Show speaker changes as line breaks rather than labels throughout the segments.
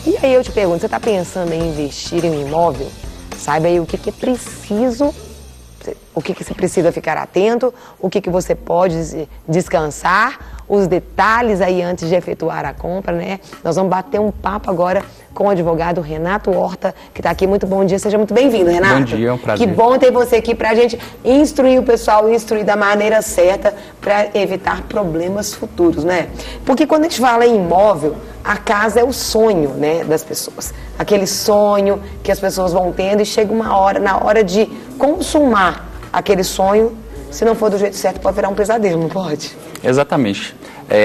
E aí eu te pergunto, você está pensando em investir em um imóvel? Saiba aí o que é preciso, o que você precisa ficar atento, o que você pode descansar, os detalhes aí antes de efetuar a compra, né? Nós vamos bater um papo agora com o advogado Renato Horta, que está aqui. Muito bom dia, seja muito bem-vindo, Renato.
Bom dia, é um prazer.
Que bom ter você aqui para a gente instruir o pessoal, instruir da maneira certa para evitar problemas futuros, né? Porque quando a gente fala em imóvel, a casa é o sonho, né, das pessoas. Aquele sonho que as pessoas vão tendo e chega uma hora, na hora de consumar aquele sonho, se não for do jeito certo, pode virar um pesadelo, não pode?
Exatamente.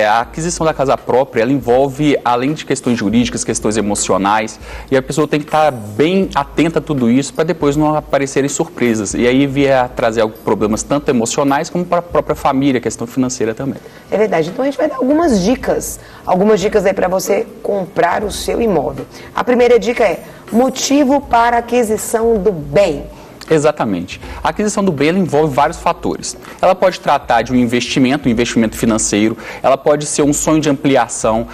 A aquisição da casa própria, ela envolve, além de questões jurídicas, questões emocionais, e a pessoa tem que estar bem atenta a tudo isso para depois não aparecerem surpresas. E aí vier a trazer problemas tanto emocionais como para a própria família, questão financeira também.
É verdade. Então a gente vai dar algumas dicas aí para você comprar o seu imóvel. A primeira dica é motivo para aquisição do bem.
Exatamente. A aquisição do bem ela envolve vários fatores. Ela pode tratar de um investimento financeiro, ela pode ser um sonho de ampliação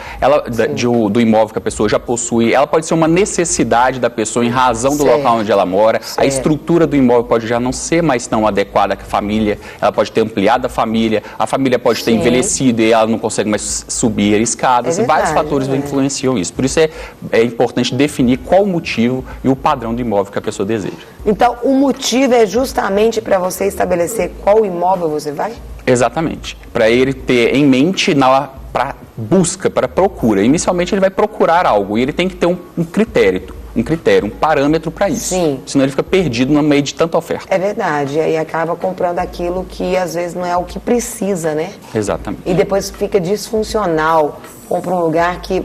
do imóvel que a pessoa já possui, ela pode ser uma necessidade da pessoa em razão do local onde ela mora, a estrutura do imóvel pode já não ser mais tão adequada que a família, ela pode ter ampliado a família pode ter envelhecido e ela não consegue mais subir escadas, vários fatores influenciam isso. Por isso é importante definir qual o motivo e o padrão do imóvel que a pessoa deseja.
Então, o motivo é justamente para você estabelecer qual imóvel você vai?
Exatamente. Para ele ter em mente para busca, para procura. Inicialmente ele vai procurar algo e ele tem que ter um critério, um parâmetro para isso.
Sim.
Senão ele fica perdido no meio de tanta oferta.
É verdade. E aí acaba comprando aquilo que às vezes não é o que precisa, né?
Exatamente.
E depois fica disfuncional. Compra um lugar que,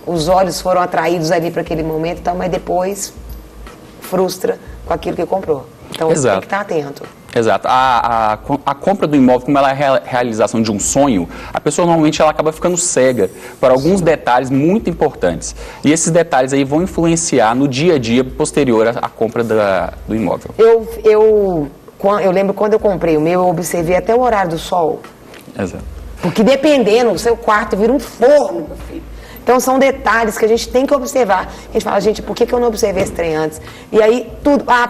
os olhos foram atraídos ali para aquele momento, então, mas depois frustra com aquilo que comprou. Então, você tem que estar atento.
Exato. A compra do imóvel, como ela é a realização de um sonho, a pessoa normalmente ela acaba ficando cega para alguns detalhes muito importantes. E esses detalhes aí vão influenciar no dia a dia posterior à compra do imóvel.
Eu lembro quando eu comprei o meu, eu observei até o horário do sol.
Exato.
Porque dependendo, o seu quarto vira um forno, meu filho. Então, são detalhes que a gente tem que observar. A gente fala, gente, por que eu não observei esse trem antes? E aí,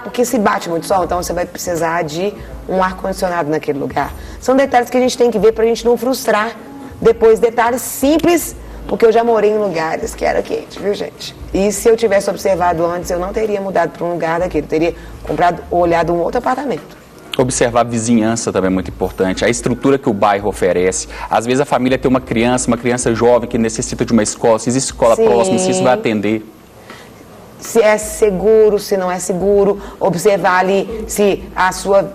porque se bate muito sol, então você vai precisar de um ar-condicionado naquele lugar. São detalhes que a gente tem que ver para a gente não frustrar. Depois, detalhes simples, porque eu já morei em lugares que era quente, viu, gente? E se eu tivesse observado antes, eu não teria mudado para um lugar daquele. Eu teria olhado um outro apartamento.
Observar a vizinhança também é muito importante, a estrutura que o bairro oferece. Às vezes a família tem uma criança jovem que necessita de uma escola, se existe escola próxima, se isso vai atender.
Se é seguro, se não é seguro, observar ali se a sua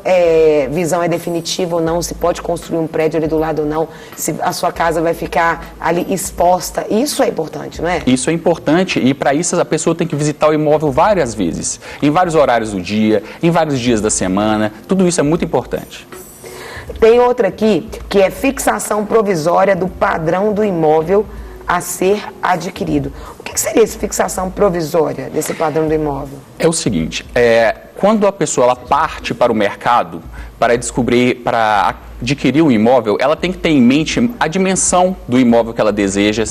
visão é definitiva ou não, se pode construir um prédio ali do lado ou não, se a sua casa vai ficar ali exposta. Isso é importante, não é?
Isso é importante e para isso a pessoa tem que visitar o imóvel várias vezes, em vários horários do dia, em vários dias da semana, tudo isso é muito importante.
Tem outra aqui que é fixação provisória do padrão do imóvel a ser adquirido. O que seria essa fixação provisória desse padrão do imóvel?
É o seguinte, quando a pessoa ela parte para o mercado para adquirir um imóvel, ela tem que ter em mente a dimensão do imóvel que ela deseja,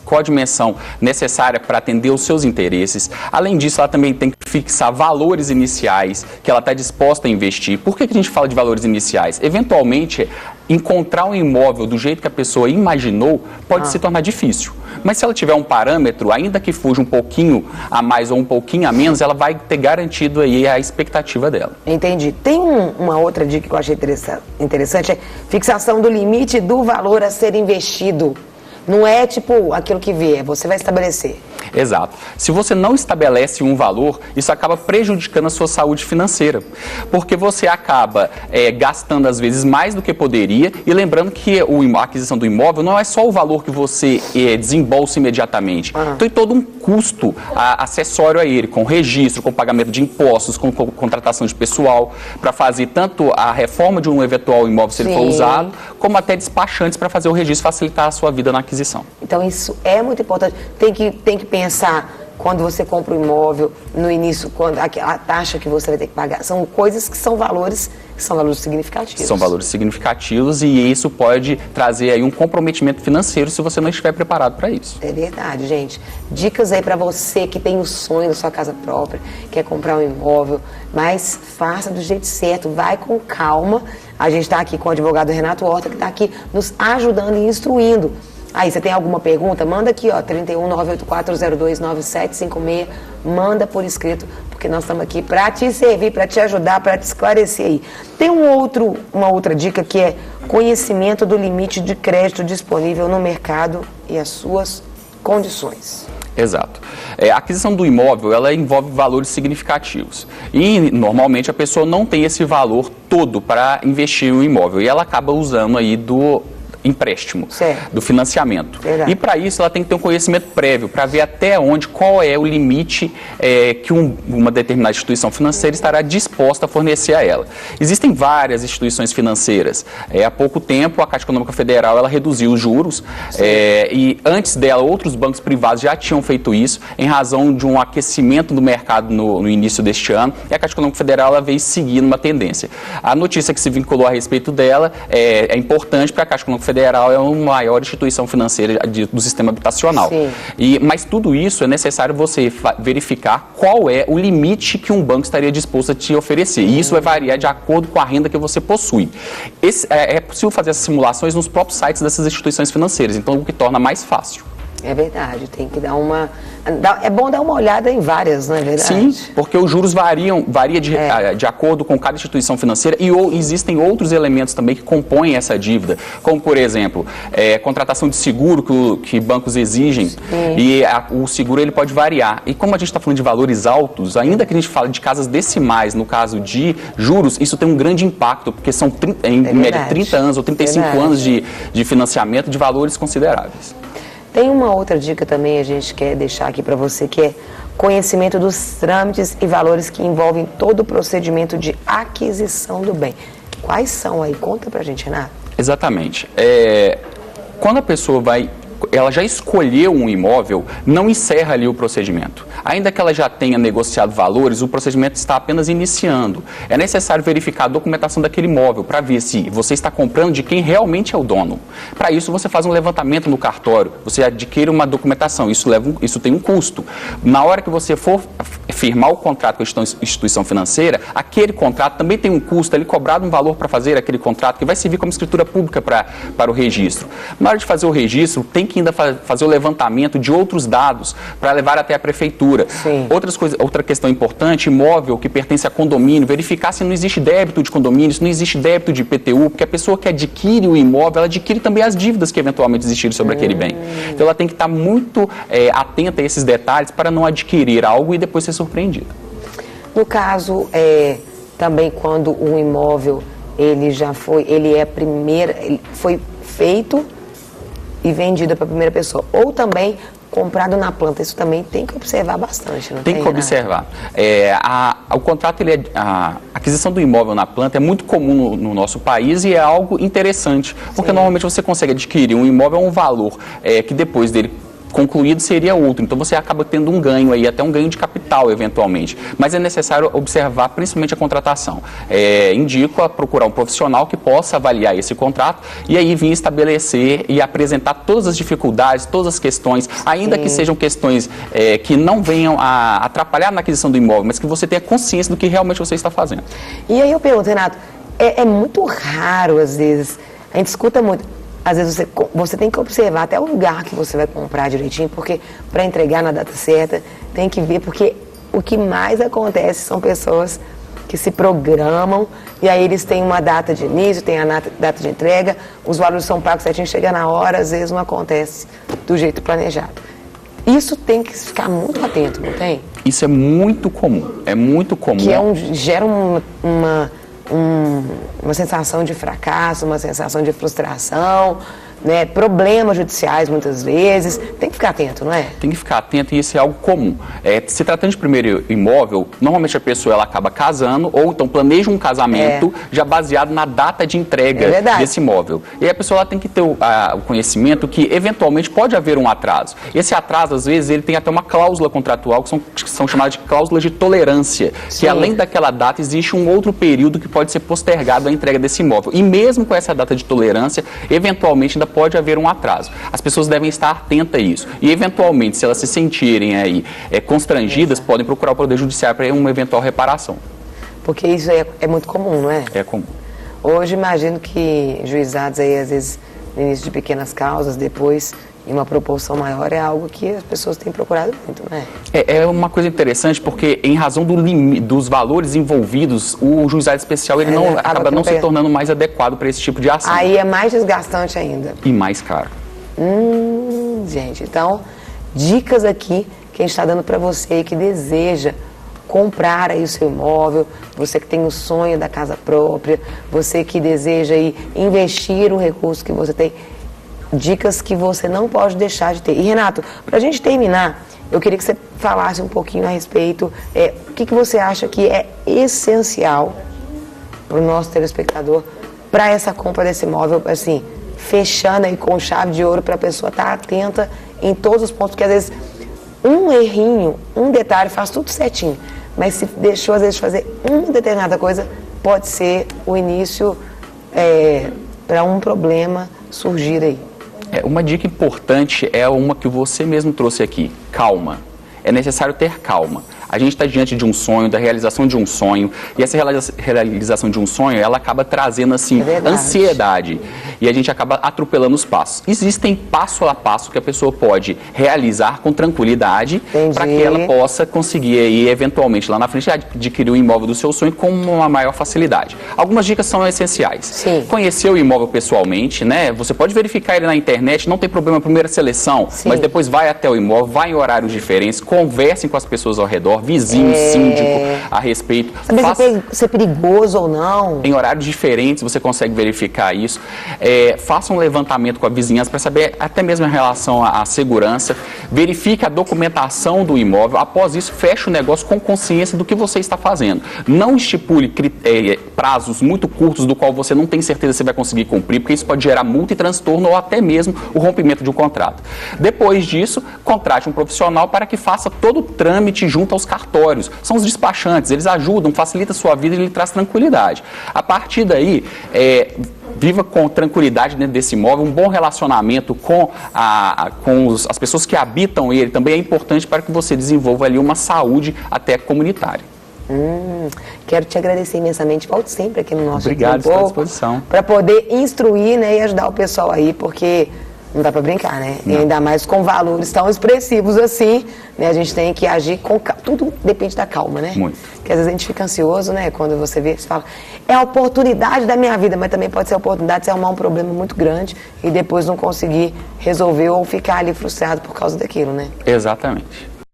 qual a dimensão necessária para atender os seus interesses. Além disso, ela também tem que fixar valores iniciais que ela está disposta a investir. Por que a gente fala de valores iniciais? Eventualmente, encontrar um imóvel do jeito que a pessoa imaginou pode se tornar difícil. Mas se ela tiver um parâmetro, ainda que fuja um pouquinho a mais ou um pouquinho a menos, ela vai ter garantido aí a expectativa dela.
Entendi. Tem uma outra dica que eu achei interessante, é fixação do limite do valor a ser investido. Não é tipo aquilo que vier, você vai estabelecer.
Exato. Se você não estabelece um valor, isso acaba prejudicando a sua saúde financeira, porque você acaba gastando às vezes mais do que poderia, e lembrando que a aquisição do imóvel não é só o valor que você desembolsa imediatamente, tem todo um custo acessório a ele, com registro, com pagamento de impostos, com contratação de pessoal, para fazer tanto a reforma de um eventual imóvel se ele for usado, como até despachantes para fazer o registro, facilitar a sua vida na aquisição.
Então isso é muito importante. Tem que pensar quando você compra um imóvel, no início, quando a taxa que você vai ter que pagar. São coisas que são valores que que são valores significativos.
São valores significativos e isso pode trazer aí um comprometimento financeiro se você não estiver preparado para isso.
É verdade, gente. Dicas aí para você que tem o sonho da sua casa própria, quer comprar um imóvel, mas faça do jeito certo, vai com calma. A gente está aqui com o advogado Renato Horta, que está aqui nos ajudando e instruindo. Aí, você tem alguma pergunta? Manda aqui, ó, 31984029756. Manda por escrito, porque nós estamos aqui para te servir, para te ajudar, para te esclarecer aí. Tem uma outra dica que é conhecimento do limite de crédito disponível no mercado e as suas condições.
Exato. A aquisição do imóvel, ela envolve valores significativos. E, normalmente, a pessoa não tem esse valor todo para investir no imóvel. E ela acaba usando aí do empréstimo,
certo,
do financiamento.
Verdade.
E para isso ela tem que ter um conhecimento prévio, para ver até onde, qual é o limite que uma determinada instituição financeira estará disposta a fornecer a ela. Existem várias instituições financeiras. Há pouco tempo a Caixa Econômica Federal ela reduziu os juros e antes dela outros bancos privados já tinham feito isso em razão de um aquecimento do mercado no início deste ano, e a Caixa Econômica Federal ela veio seguindo uma tendência. A notícia que se vinculou a respeito dela é importante para a Caixa Econômica Federal, é a maior instituição financeira do sistema habitacional. Mas tudo isso é necessário você verificar qual é o limite que um banco estaria disposto a te oferecer. E isso vai variar de acordo com a renda que você possui. É possível fazer essas simulações nos próprios sites dessas instituições financeiras, então o que torna mais fácil.
É verdade, tem que dar uma... É bom dar uma olhada em várias, não é verdade?
Sim, porque os juros varia de acordo com cada instituição financeira e existem outros elementos também que compõem essa dívida, como, por exemplo, contratação de seguro que bancos exigem. Sim. E o seguro ele pode variar. E como a gente está falando de valores altos, ainda que a gente fale de casas decimais, no caso de juros, isso tem um grande impacto, porque são, em média, 30 anos ou 35 anos de financiamento de valores consideráveis.
Tem uma outra dica também, a gente quer deixar aqui para você, que é conhecimento dos trâmites e valores que envolvem todo o procedimento de aquisição do bem. Quais são aí? Conta pra gente, Renato.
Exatamente. Quando a pessoa ela já escolheu um imóvel, não encerra ali o procedimento. Ainda que ela já tenha negociado valores, o procedimento está apenas iniciando. É necessário verificar a documentação daquele imóvel para ver se você está comprando de quem realmente é o dono. Para isso, você faz um levantamento no cartório, você adquire uma documentação, isso tem um custo. Na hora que você for firmar o contrato com a instituição financeira, aquele contrato também tem um custo, ele cobrado um valor para fazer aquele contrato, que vai servir como escritura pública para o registro. Na hora de fazer o registro, tem que ainda fazer o levantamento de outros dados para levar até a prefeitura.
Sim.
Outra questão importante, imóvel que pertence a condomínio, verificar se não existe débito de condomínio, se não existe débito de IPTU, porque a pessoa que adquire o imóvel, ela adquire também as dívidas que eventualmente existirem sobre aquele bem. Então ela tem que estar muito atenta a esses detalhes para não adquirir algo e depois ser surpreendida.
No caso, também quando um imóvel ele foi feito e vendido para a primeira pessoa, ou também comprado na planta, isso também tem que observar bastante, não tem?
Tem que observar. O contrato, a aquisição do imóvel na planta é muito comum no nosso país e é algo interessante, porque normalmente você consegue adquirir um imóvel a um valor que depois dele concluído seria outro, então você acaba tendo um ganho aí, até um ganho de capital eventualmente, mas é necessário observar principalmente a contratação. Indico a procurar um profissional que possa avaliar esse contrato e aí vir estabelecer e apresentar todas as dificuldades, todas as questões, ainda que sejam questões que não venham a atrapalhar na aquisição do imóvel, mas que você tenha consciência do que realmente você está fazendo.
E aí eu pergunto, Renato, é muito raro às vezes, a gente escuta muito, às vezes você tem que observar até o lugar que você vai comprar direitinho, porque para entregar na data certa, tem que ver, porque o que mais acontece são pessoas que se programam e aí eles têm uma data de início, tem a data de entrega, os valores são pagos certinho, chega na hora, às vezes não acontece do jeito planejado. Isso tem que ficar muito atento, não tem?
Isso é muito comum,
Que gera uma sensação de fracasso, uma sensação de frustração, né, problemas judiciais muitas vezes. Tem que ficar atento, não é?
Tem que ficar atento e isso é algo comum. Se tratando de primeiro imóvel, normalmente a pessoa ela acaba casando ou então planeja um casamento já baseado na data de entrega desse imóvel. E aí a pessoa ela tem que ter o conhecimento que eventualmente pode haver um atraso. Esse atraso, às vezes, ele tem até uma cláusula contratual que são chamadas de cláusulas de tolerância, que além daquela data existe um outro período que pode ser postergado a entrega desse imóvel. E mesmo com essa data de tolerância, eventualmente ainda pode haver um atraso. As pessoas devem estar atentas a isso. E, eventualmente, se elas se sentirem aí constrangidas, podem procurar o Poder Judiciário para uma eventual reparação.
Porque isso é muito comum, não é?
É comum.
Hoje, imagino que juizados aí, às vezes, no início de pequenas causas, depois, em uma proporção maior, é algo que as pessoas têm procurado muito, não é?
É uma coisa interessante, porque em razão dos valores envolvidos, o juizado especial ele acaba não se tornando mais adequado para esse tipo de ação.
Aí é mais desgastante ainda.
E mais caro.
Gente, então, dicas aqui que a gente está dando para você que deseja comprar aí o seu imóvel, você que tem o sonho da casa própria, você que deseja aí investir o recurso que você tem, dicas que você não pode deixar de ter. E, Renato, para a gente terminar, eu queria que você falasse um pouquinho a respeito, o que você acha que é essencial para o nosso telespectador para essa compra desse imóvel, assim, fechando aí com chave de ouro para a pessoa estar atenta em todos os pontos, porque às vezes um errinho, um detalhe faz tudo certinho, mas se deixou às vezes de fazer uma determinada coisa, pode ser o início para um problema surgir aí.
Uma dica importante é uma que você mesmo trouxe aqui, calma. É necessário ter calma. A gente está diante de um sonho, da realização de um sonho, e essa realização de um sonho, ela acaba trazendo, assim, ansiedade, e a gente acaba atropelando os passos. Existem passo a passo que a pessoa pode realizar com tranquilidade, para que ela possa conseguir, aí, eventualmente, lá na frente, adquirir o imóvel do seu sonho com uma maior facilidade. Algumas dicas são essenciais.
Sim.
Conhecer o imóvel pessoalmente, né? Você pode verificar ele na internet, não tem problema, primeira seleção, mas depois vai até o imóvel, vai em horários diferentes, conversem com as pessoas ao redor, vizinho, síndico, a respeito.
Saber se é perigoso ou não.
Em horários diferentes você consegue verificar isso. Faça um levantamento com a vizinhança para saber até mesmo em relação à segurança. Verifique a documentação do imóvel. Após isso, feche o negócio com consciência do que você está fazendo. Não estipule prazos muito curtos do qual você não tem certeza se vai conseguir cumprir, porque isso pode gerar multa e transtorno ou até mesmo o rompimento de um contrato. Depois disso, contrate um profissional para que faça todo o trâmite junto aos cartórios. São os despachantes, eles ajudam, facilitam a sua vida e lhe traz tranquilidade. A partir daí, viva com tranquilidade dentro desse imóvel, um bom relacionamento com as pessoas que habitam ele também é importante para que você desenvolva ali uma saúde até comunitária.
Quero te agradecer imensamente. Volte sempre aqui no nosso
Obrigado, estou à disposição.
Para poder instruir, né, e ajudar o pessoal aí, porque não dá para brincar, né? Não. E ainda mais com valores tão expressivos assim, né? A gente tem que agir com calma. Tudo depende da calma, né?
Muito.
Porque às vezes a gente fica ansioso, né? Quando você vê, você fala, é a oportunidade da minha vida, mas também pode ser a oportunidade de você arrumar um problema muito grande e depois não conseguir resolver ou ficar ali frustrado por causa daquilo, né?
Exatamente.